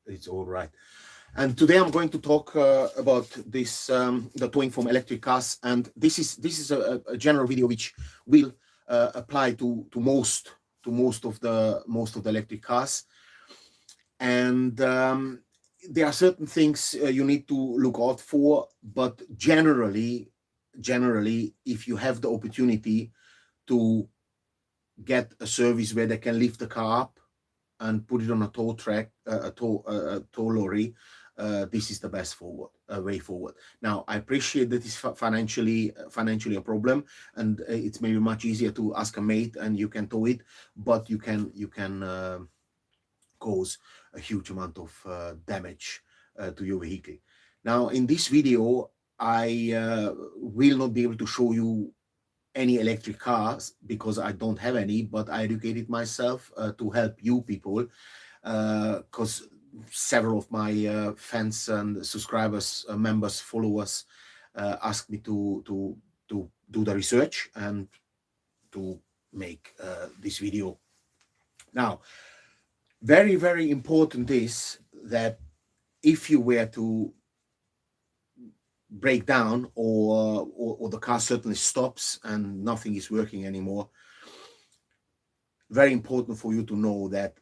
it's all right. And today I'm going to talk about this the towing from electric cars, and this is a general video which will apply to most of the electric cars. And there are certain things you need to look out for, but generally, if you have the opportunity to get a service where they can lift the car up and put it on a tow track, a tow lorry, this is the best way forward. Now, I appreciate that it's financially a problem, and it's maybe much easier to ask a mate and you can tow it, but you can cause a huge amount of damage to your vehicle. Now, in this video, I will not be able to show you any electric cars because I don't have any, but I educated myself to help you people, because several of my fans and subscribers, members, followers asked me to do the research and to make this video. Now, very, very important is that if you were to break down or the car certainly stops and nothing is working anymore, very important for you to know that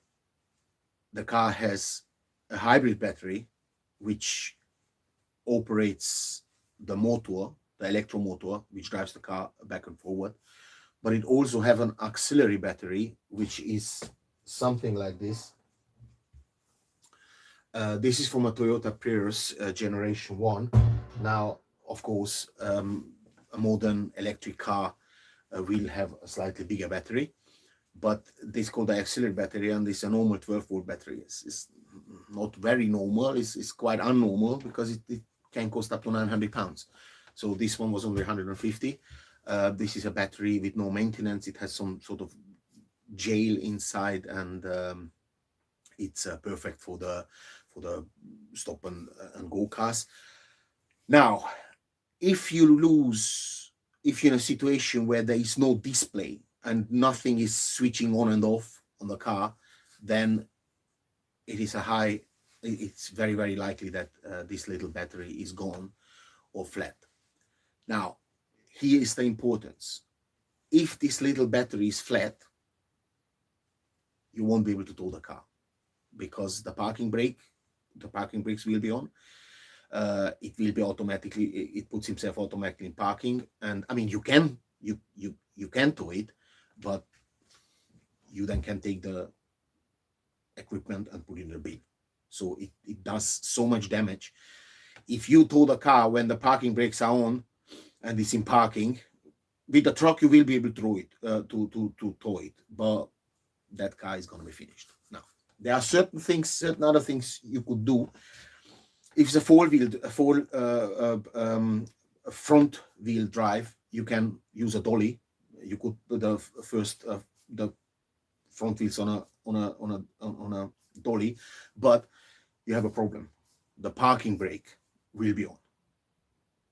the car has a hybrid battery which operates the motor, the electromotor, which drives the car back and forward, but it also have an auxiliary battery which is something like this. This is from a Toyota Prius generation 1. Now, of course, a modern electric car will have a slightly bigger battery, but this is called the auxiliary battery, and this is a normal 12-volt battery. It's not very normal, it's quite unnormal because it can cost up to 900 pounds. So this one was only 150. This is a battery with no maintenance. It has some sort of gel inside, and it's perfect for the stop and go cars. Now, if you're in a situation where there is no display and nothing is switching on and off on the car, then it's very, very likely that this little battery is gone or flat. Now, here is the importance. If this little battery is flat, you won't be able to tow the car because the parking brakes will be on. It will be automatically, it puts himself automatically in parking, and I mean you can tow it, but you then can take the equipment and put it in the bin. So it does so much damage. If you tow the car when the parking brakes are on and it's in parking, with the truck you will be able to tow it, but that car is going to be finished. Now, there are certain other things you could do. If it's a front wheel drive, you can use a dolly. You could put the front wheels on a dolly, but you have a problem. The parking brake will be on,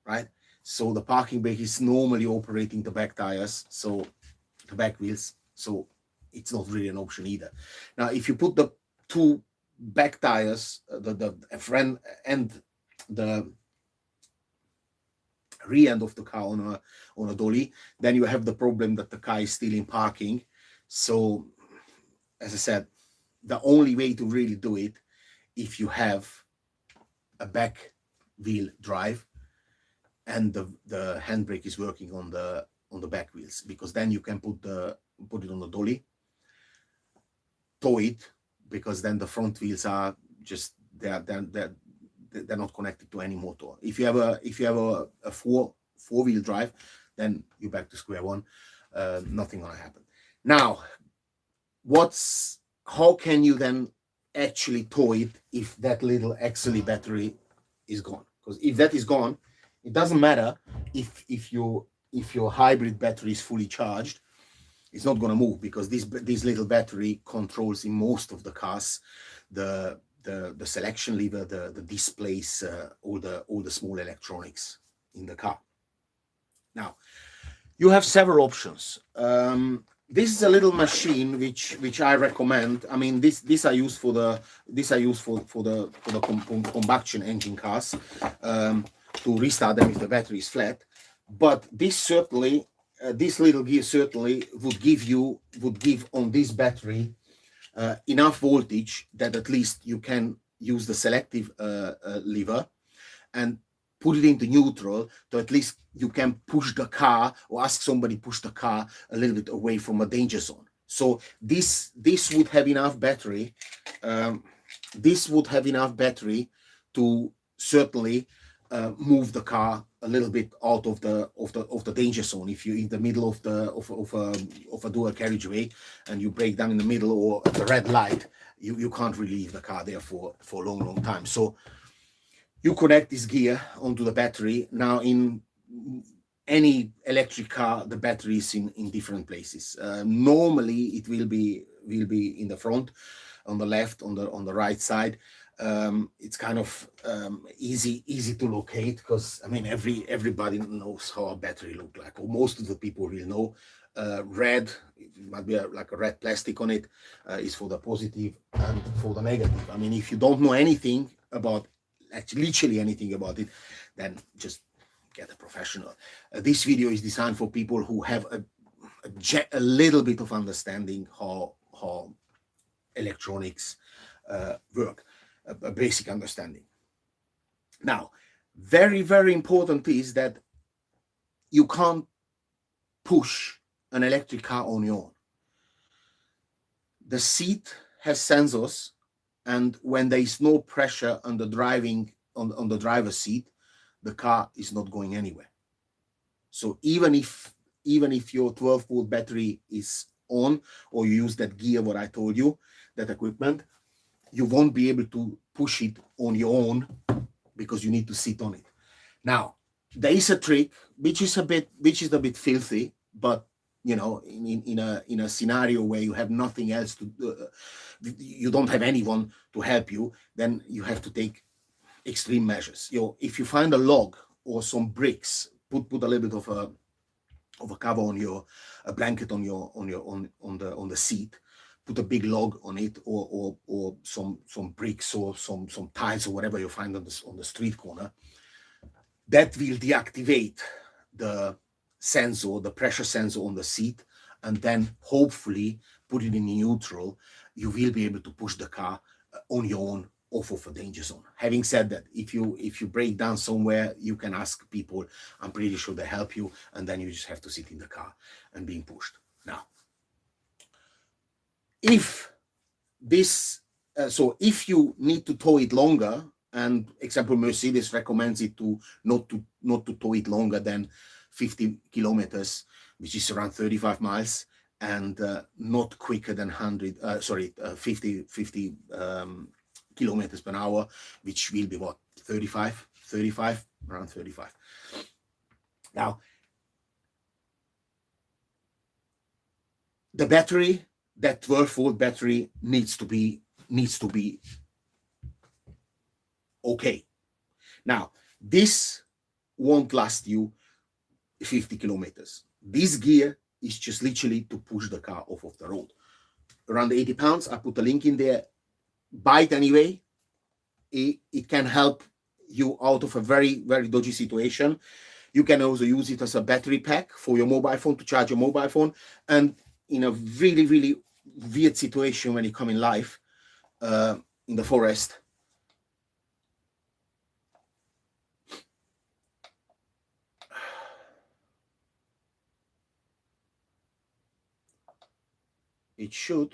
right? So the parking brake is normally operating the back tires, so the back wheels. So it's not really an option either. Now, if you put the two back tires, the front and the rear end of the car on a dolly, then you have the problem that the car is still in parking. So, as I said, the only way to really do it, if you have a back wheel drive and the handbrake is working on the back wheels, because then you can put it on the dolly, tow it, because then the front wheels are just they're not connected to any motor. If you have a four-wheel drive, then you're back to square one. Nothing gonna happen. Now, how can you then actually tow it if that little auxiliary battery is gone? Because if that is gone, it doesn't matter if your hybrid battery is fully charged. It's not going to move, because this little battery controls in most of the cars the selection lever, the displays, all the small electronics in the car. Now, you have several options. this is a little machine which I recommend. I mean, this I use for the combustion engine cars, to restart them if the battery is flat. But this certainly, this little gear certainly would give on this battery enough voltage that at least you can use the selective lever and put it into neutral, to at least you can push the car, or ask somebody push the car a little bit away from a danger zone. So this would have enough battery. This would have enough battery to certainly move the car a little bit out of the danger zone. If you're in the middle of a dual carriageway and you break down in the middle or at the red light, you can't really leave the car there for a long time. So you connect this gear onto the battery. Now, in any electric car, the battery is in different places. Normally, it will be in the front, on the left, on the right side. It's kind of easy to locate, because I mean everybody knows how a battery looks like, or most of the people will know. Red, it might be like a red plastic on it, is for the positive, and for the negative, I mean, if you don't know anything about, actually literally anything about it, then just get a professional. This video is designed for people who have a little bit of understanding how electronics work, a basic understanding. Now, very important is that you can't push an electric car on your own. The seat has sensors, and when there is no pressure on the driver's seat, the car is not going anywhere. So even if your 12-volt battery is on, or you use that gear, what I told you, that equipment, you won't be able to push it on your own, because you need to sit on it. Now, there is a trick which is a bit filthy, but you know, in a scenario where you have nothing else to you don't have anyone to help you, then you have to take extreme measures. If you find a log or some bricks, put a little bit of a cover on a blanket on the seat, put a big log on it, or some bricks, or some tiles, or whatever you find on the street corner. That will deactivate the sensor, the pressure sensor on the seat, and then hopefully put it in neutral. You will be able to push the car on your own off of a danger zone. Having said that, if you break down somewhere, you can ask people. I'm pretty sure they help you, and then you just have to sit in the car and being pushed. Now, if you need to tow it longer, and example Mercedes recommends it to not to tow it longer than 50 kilometers, which is around 35 miles, and not quicker than 50 kilometers per hour, which will be what, 35, around 35. Now, the battery, that 12-volt battery, needs to be okay. Now, this won't last you 50 kilometers. This gear is just literally to push the car off of the road. Around 80 pounds, I put a link in there. Buy it anyway. It can help you out of a very dodgy situation. You can also use it as a battery pack for your mobile phone, to charge your mobile phone. And in a really weird situation when you come in life, in the forest, it should.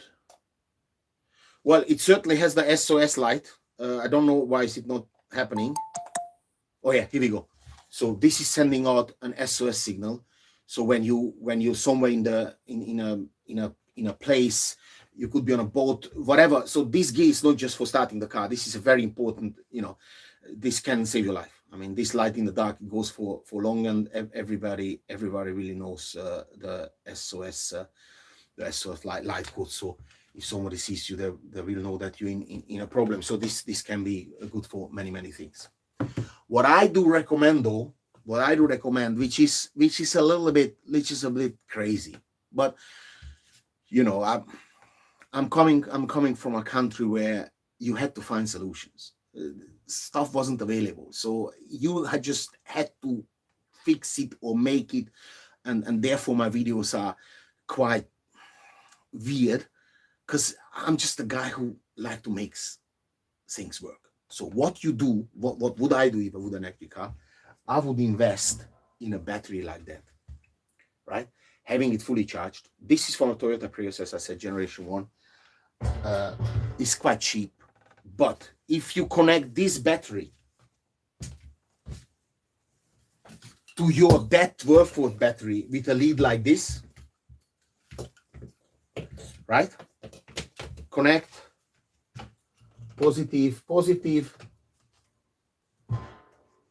Well, it certainly has the SOS light. I don't know why is it not happening. Oh yeah, here we go. So this is sending out an SOS signal. So when you're somewhere in a place, you could be on a boat, whatever. So this gear is not just for starting the car. This is a very important, this can save your life. I mean, this light in the dark, it goes for long, and everybody really knows the SOS light code. So if somebody sees you, they will know that you're in a problem. So this can be good for many things. What I do recommend, though, which is a bit crazy, but you know, I'm coming from a country where you had to find solutions. Stuff wasn't available, so you had just had to fix it or make it, and therefore my videos are quite weird because I'm just a guy who like to make things work. So what you do, what would I do if I would an electric car? I would invest in a battery like that, right? Having it fully charged. This is from a Toyota Prius, as I said, generation 1. It's quite cheap. But if you connect this battery to your that 12-volt battery with a lead like this, right? Connect, positive, positive,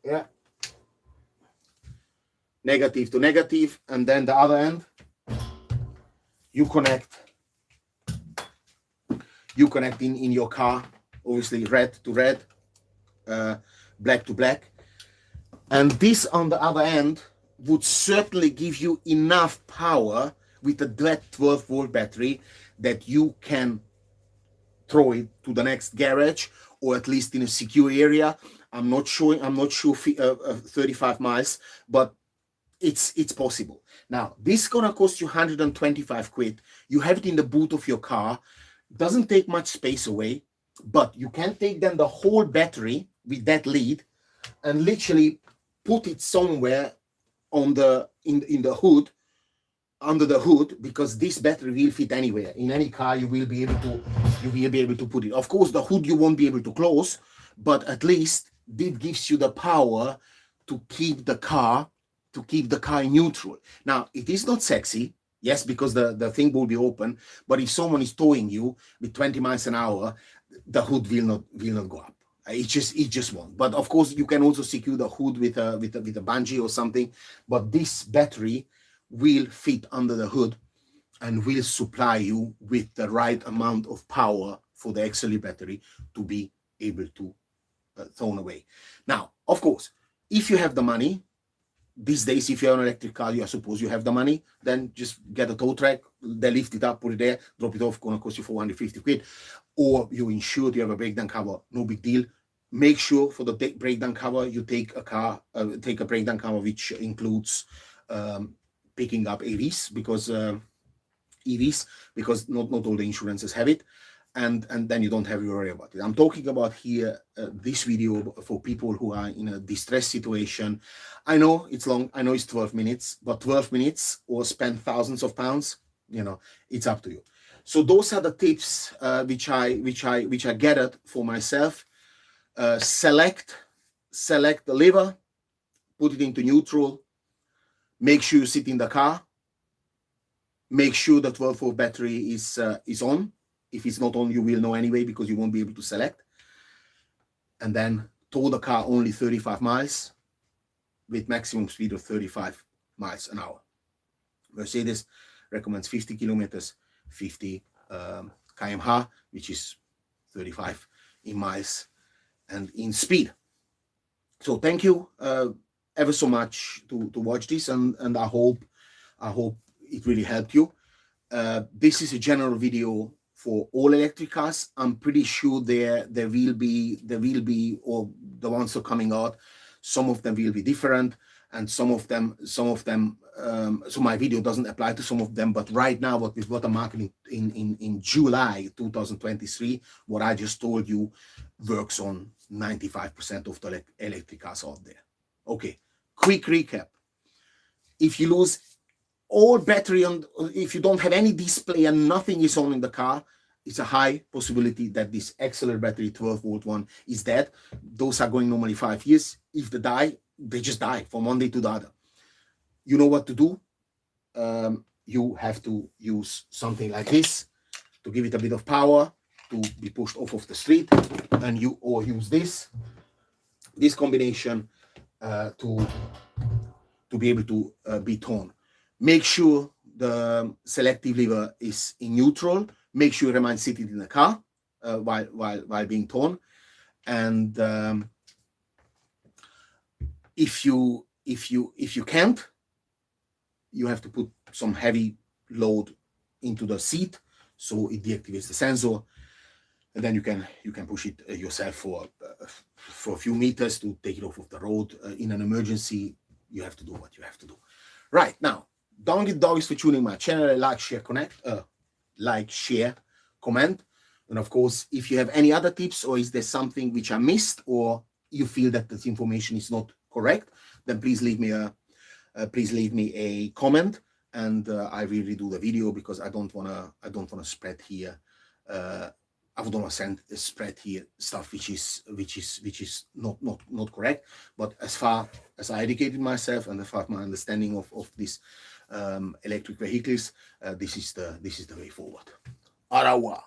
yeah, negative to negative, and then the other end, you connect in your car, obviously red to red, black to black, and this on the other end would certainly give you enough power with a that 12-volt battery that you can throw it to the next garage, or at least in a secure area. I'm not sure 35 miles, but it's possible. Now, this is gonna cost you 125 quid. You have it in the boot of your car. Doesn't take much space away, but you can take then the whole battery with that lead and literally put it somewhere on the in the hood, under the hood, because this battery will fit anywhere. In any car you will be able to put it. Of course, the hood you won't be able to close, but at least it gives you the power to keep the car neutral. Now, it is not sexy, yes, because the thing will be open, but if someone is towing you with 20 miles an hour, the hood will not go up. It just won't. But of course, you can also secure the hood with a bungee or something. But this battery will fit under the hood and will supply you with the right amount of power for the XLE battery to be able to thrown away. Now, of course, if you have the money, these days, if you have an electric car, I suppose you have the money, then just get a tow truck, they lift it up, put it there, drop it off, gonna cost you 450 quid. Or you're insured, you have a breakdown cover, no big deal. Make sure for the breakdown cover, you take a breakdown cover which includes picking up EVs, because not all the insurances have it, and then you don't have to worry about it. I'm talking about here this video for people who are in a distress situation. I know it's long, I know it's 12 minutes, but 12 minutes or spend thousands of pounds, it's up to you. So those are the tips which I gathered for myself. Select the lever, put it into neutral, make sure you sit in the car, make sure the 12-volt battery is on. If it's not on, you will know anyway, because you won't be able to select. And then tow the car only 35 miles with maximum speed of 35 miles an hour. Mercedes recommends 50 kilometers, 50 km/h, which is 35 in miles and in speed. So thank you ever so much to watch this, and I hope it really helped you. This is a general video for all electric cars. I'm pretty sure there will be, or the ones that are coming out, some of them will be different, and some of them. So my video doesn't apply to some of them. But right now, what I'm marketing in July 2023, what I just told you, works on 95% of the electric cars out there. Okay, quick recap. If you lose all battery on, if you don't have any display and nothing is on in the car, it's a high possibility that this XLE battery 12-volt one is dead. Those are going normally 5 years. If they die, they just die from one day to the other. You know what to do. You have to use something like this to give it a bit of power to be pushed off of the street, and or use this combination to be able to be towed. Make sure the selective lever is in neutral. Make sure you remain seated in the car while being towed. And if you can't, you have to put some heavy load into the seat, so it deactivates the sensor, and then you can push it yourself for a few meters to take it off of the road. In an emergency, you have to do what you have to do. Right now, don't get doggies for tuning my channel. Like, share, comment, and of course, if you have any other tips, or is there something which I missed, or you feel that this information is not correct, then please leave me a comment, and I will redo the video, because I don't wanna spread here. I don't want to spread here stuff which is not correct. But as far as I educated myself, and as far as my understanding of these electric vehicles, this is the way forward. Au revoir.